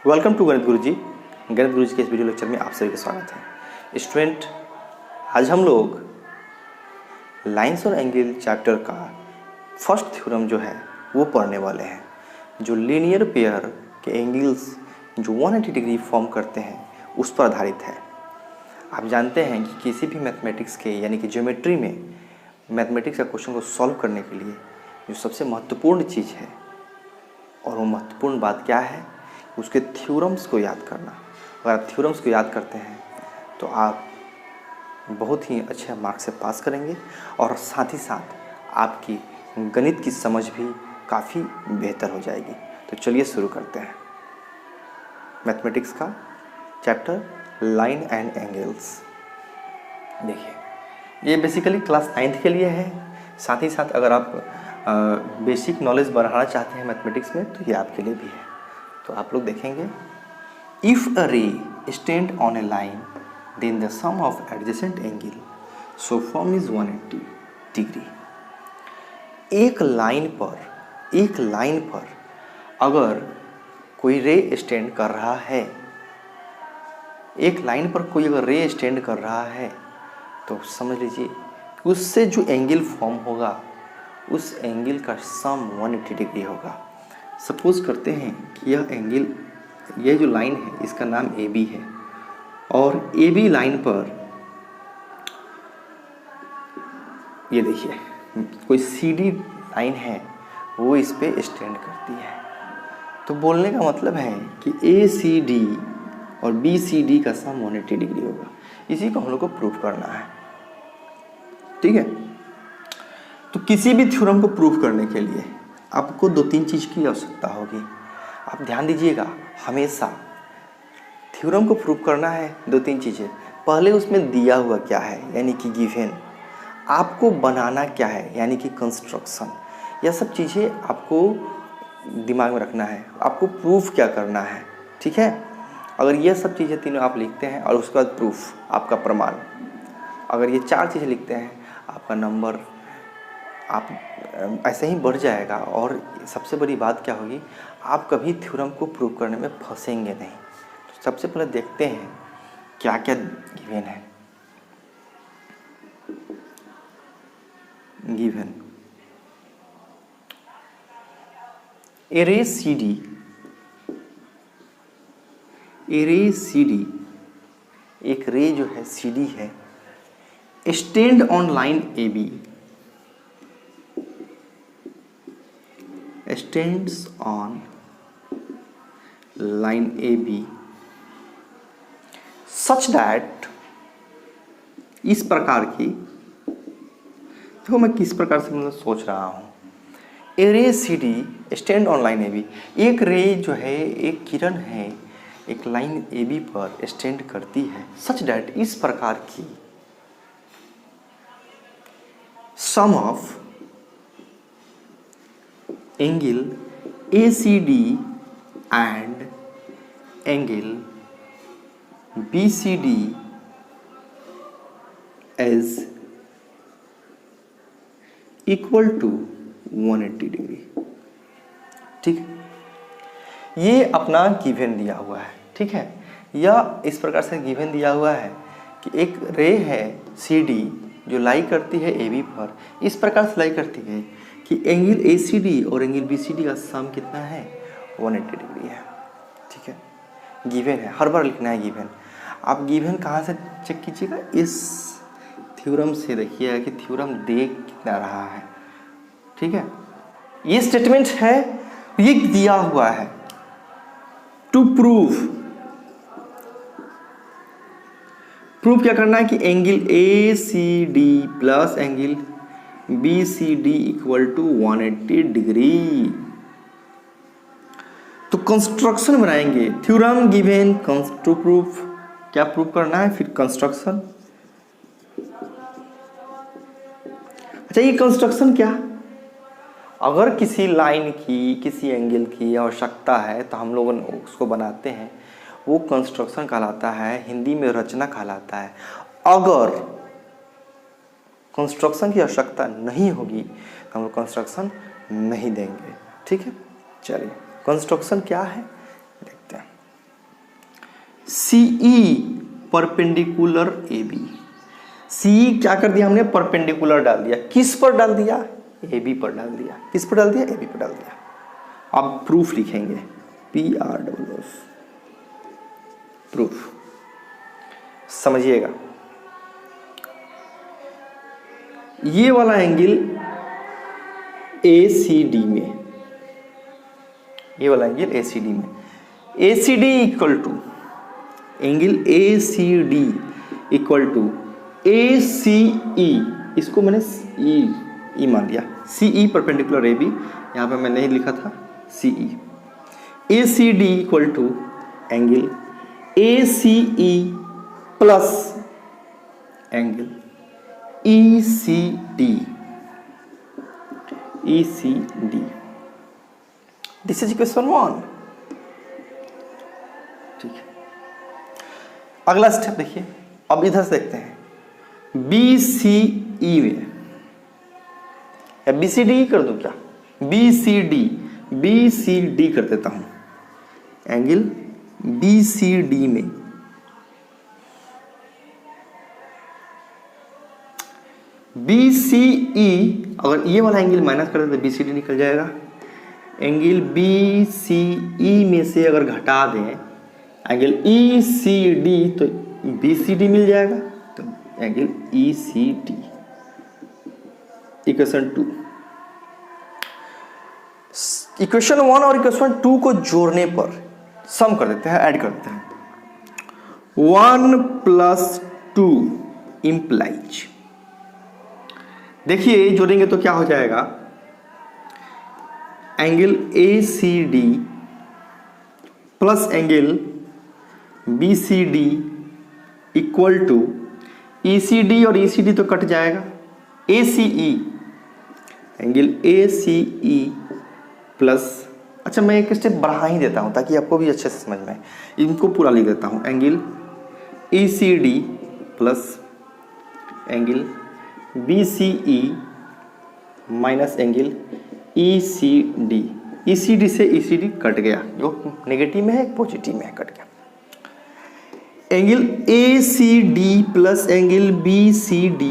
Welcome to गणित गुरुजी। गणित गुरुजी के इस वीडियो लेक्चर में आप सभी का स्वागत है। स्टूडेंट, आज हम लोग लाइंस और एंगल चैप्टर का फर्स्ट थ्योरम जो है वो पढ़ने वाले हैं, जो लीनियर पेयर के एंगल्स जो 180 डिग्री फॉर्म करते हैं उस पर आधारित है। आप जानते हैं कि किसी भी मैथमेटिक्स के यानी कि ज्योमेट्री में मैथमेटिक्स का क्वेश्चन को सॉल्व करने के लिए जो सबसे महत्वपूर्ण चीज़ है और वो महत्वपूर्ण बात क्या है, उसके थ्योरम्स को याद करना। अगर आप थ्योरम्स को याद करते हैं तो आप बहुत ही अच्छे मार्क्स से पास करेंगे और साथ ही साथ आपकी गणित की समझ भी काफ़ी बेहतर हो जाएगी। तो चलिए शुरू करते हैं मैथमेटिक्स का चैप्टर लाइन एंड एंगल्स। देखिए, ये बेसिकली क्लास 9th के लिए है। साथ ही साथ अगर आप बेसिक नॉलेज बढ़ाना चाहते हैं मैथमेटिक्स में तो ये आपके लिए भी है। तो आप लोग देखेंगे, if a ray stand on a line then the sum of adjacent angle so form is 180 degree. एक लाइन पर अगर कोई रे स्टैंड कर रहा है, एक लाइन पर कोई अगर रे स्टैंड कर रहा है तो समझ लीजिए उससे जो एंगल फॉर्म होगा उस एंगल का सम 180 डिग्री होगा। सपोज करते हैं कि यह एंगल, यह जो लाइन है इसका नाम AB है और AB लाइन पर ये देखिए कोई CD लाइन है वो इस पे स्टैंड करती है। तो बोलने का मतलब है कि ACD और BCD का सम 180 डिग्री होगा। इसी को हम लोग को प्रूफ करना है, ठीक है। तो किसी भी थ्योरम को प्रूफ करने के लिए आपको 2-3 चीज़ की आवश्यकता होगी। आप ध्यान दीजिएगा, हमेशा थ्योरम को प्रूफ करना है 2-3 चीज़ें। पहले उसमें दिया हुआ क्या है यानी कि गिवन, आपको बनाना क्या है यानी कि कंस्ट्रक्शन। यह सब चीज़ें आपको दिमाग में रखना है, आपको प्रूफ क्या करना है, ठीक है। अगर यह सब चीज़ें तीनों आप लिखते हैं और उसके बाद प्रूफ, आपका प्रमाण, अगर ये 4 चीज़ें लिखते हैं आपका नंबर आप ऐसे ही बढ़ जाएगा। और सबसे बड़ी बात क्या होगी, आप कभी थ्योरम को प्रूव करने में फंसेंगे नहीं। तो सबसे पहले देखते हैं क्या क्या गिवन है। गिवन एरे CD, एक रे जो है CD है, stand on line AB, stands on line AB such that, इस प्रकार की, देखो मैं किस प्रकार से मतलब सोच रहा हूँ। ए रे CD stand on line AB, एक रे जो है, एक किरण है, एक लाइन AB पर स्टैंड करती है सच डैट, इस प्रकार की, sum of angle ACD and angle BCD is equal to 180 degree, ठीक है। ये अपना गिवन दिया हुआ है, ठीक है। या इस प्रकार से गिवन दिया हुआ है कि एक रे है CD जो लाई करती है AB पर, इस प्रकार से लाई करती है कि एंगल ACD और एंगल BCD का सम कितना है, 180 डिग्री है, ठीक है। गिवन है, हर बार लिखना है गिवन। आप गिवन कहाँ से चेक कीजिएगा, इस थ्योरम से देखिएगा कि थ्योरम दे कितना रहा है, ठीक है। ये स्टेटमेंट है, ये दिया हुआ है टू प्रूफ क्या करना है कि angle ACD plus angle BCD equal to 180 degree. तो कंस्ट्रक्शन बनाएंगे, थ्योरम गिवन टू प्रूफ, क्या प्रूफ करना है, फिर कंस्ट्रक्शन। अच्छा, ये कंस्ट्रक्शन क्या, अगर किसी लाइन की, किसी एंगल की आवश्यकता है तो हम लोग उसको बनाते हैं, वो कंस्ट्रक्शन कहलाता है, हिंदी में रचना कहलाता है। अगर कंस्ट्रक्शन की आवश्यकता नहीं होगी तो हम लोग कंस्ट्रक्शन नहीं देंगे, ठीक है। चलिए कंस्ट्रक्शन क्या है देखते हैं। CE perpendicular AB। CE क्या कर दिया हमने, परपेंडिकुलर डाल दिया, किस पर डाल दिया, AB पर डाल दिया, किस पर डाल दिया, AB पर डाल दिया। अब प्रूफ लिखेंगे, PROOF, प्रूफ। समझिएगा, ये वाला एंगल ACD में, ये वाला एंगल ACD में, ACD equal to angle ACD equal to ACE, इसको मैंने E मान लिया, CE परपेंडिकुलर AB, यहाँ पे मैंने नहीं लिखा था CE। ACD equal to angle ACE plus angle ECD, this is equation 1। ठीक है, अगला स्टेप देखिए। अब इधर से देखते हैं, BCE में, या BCD कर दूं क्या, BCD कर देता हूं, एंगल BCD में BCE, अगर ये वाला एंगल माइनस कर दे तो BCD निकल जाएगा। एंगल BCE में से अगर घटा दें एंगल ECD तो BCD मिल जाएगा, तो एंगल ECD, इक्वेशन 2। इक्वेशन 1 और इक्वेशन 2 को जोड़ने पर सम कर देते हैं, ऐड कर देते हैं। 1 + 2 इम्प्लाइज, देखिए जोड़ेंगे तो क्या हो जाएगा, angle ACD plus angle BCD equal to ECD और ECD तो कट जाएगा, ACE, एंगल ACE प्लस, अच्छा मैं एक स्टेप बढ़ा ही देता हूं ताकि आपको भी अच्छे से समझ में आए, इनको पूरा लिख देता हूं, angle ECD plus angle BCE minus angle ECD, ECD से ECD कट गया, जो नेगेटिव में है पॉजिटिव में है, कट गया। Angle ACD plus angle BCD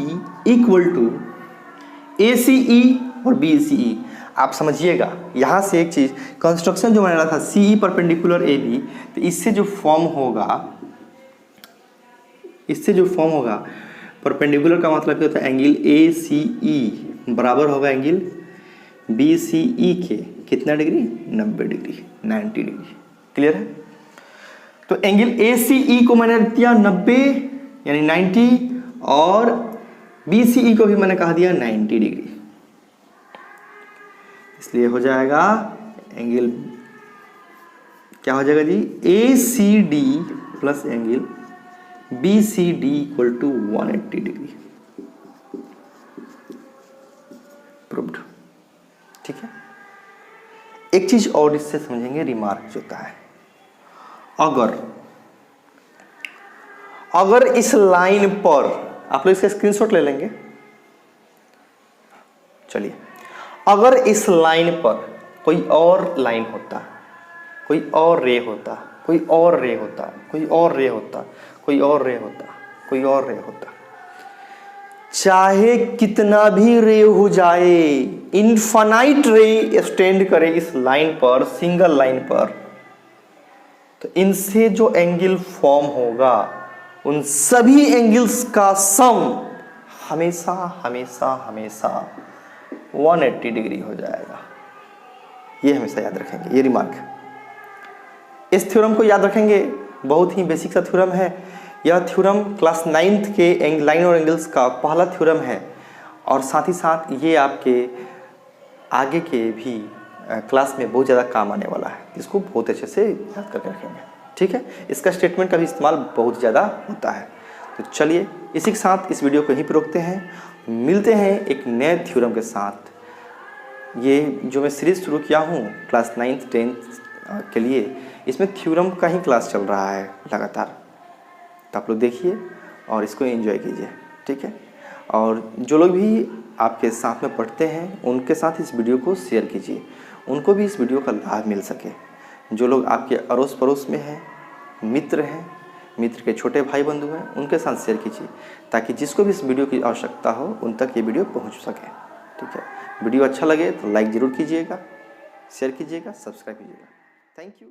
equal to ACE और BCE। आप समझिएगा, यहाँ से एक चीज़, कंस्ट्रक्शन जो मैंने रहा था CE परपेंडिकुलर AB, तो इससे जो फॉर्म होगा, परपेंडिकुलर का मतलब क्या होता है, एंगल ACE बराबर होगा एंगल BCE के कितना डिग्री, 90 डिग्री, 90 डिग्री। क्लियर है? तो एंगल ACE को मैंने दिया 90 यानी 90, और BCE को भी मैंने कहा दिया 90 डिग्री, इसलिए हो जाएगा एंगल, क्या हो जाएगा जी, ACD plus angle BCD equal to 180 degree. Proved. ठीक है, एक चीज और इससे समझेंगे, रिमार्क जो होता है, अगर इस लाइन पर, आप लोग इसका स्क्रीनशॉट ले लेंगे, चलिए, अगर इस लाइन पर कोई और लाइन होता, कोई और रे होता, कोई और रे होता, कोई और रे होता, कोई और रे होता, कोई और रे होता, चाहे कितना भी रे हो जाए, इनफाइनाइट रे स्टैंड करे इस लाइन पर, सिंगल लाइन पर, तो इनसे जो एंगल फॉर्म होगा उन सभी एंगल्स का सम हमेशा हमेशा हमेशा 180 डिग्री हो जाएगा। ये हमेशा याद रखेंगे, ये रिमार्क। इस थ्योरम को याद रखेंगे, बहुत ही बेसिक सा थ्योरम है। यह थ्योरम क्लास 9th के लाइन और एंगल्स का पहला थ्योरम है, और साथ ही साथ ये आपके आगे के भी क्लास में बहुत ज़्यादा काम आने वाला है, इसको बहुत अच्छे से याद करके रखेंगे। ठीक है, इसका स्टेटमेंट का भी इस्तेमाल बहुत ज़्यादा होता है। तो चलिए, इसी के साथ इस वीडियो को यहीं पर रोकते हैं, मिलते हैं एक नए थ्योरम के साथ। ये जो मैं सीरीज़ शुरू किया हूँ क्लास 9th 10th के लिए, इसमें थ्योरम का ही क्लास चल रहा है लगातार, तो आप लोग देखिए और इसको एंजॉय कीजिए। ठीक है, और जो लोग भी आपके साथ में पढ़ते हैं उनके साथ इस वीडियो को शेयर कीजिए, उनको भी इस वीडियो का लाभ मिल सके। जो लोग आपके अड़ोस पड़ोस में हैं, मित्र हैं, मित्र के छोटे भाई बंधु हैं उनके साथ शेयर कीजिए, ताकि जिसको भी इस वीडियो की आवश्यकता हो उन तक ये वीडियो पहुंच सके। ठीक है, वीडियो अच्छा लगे तो लाइक ज़रूर कीजिएगा, शेयर कीजिएगा, सब्सक्राइब कीजिएगा। Thank you.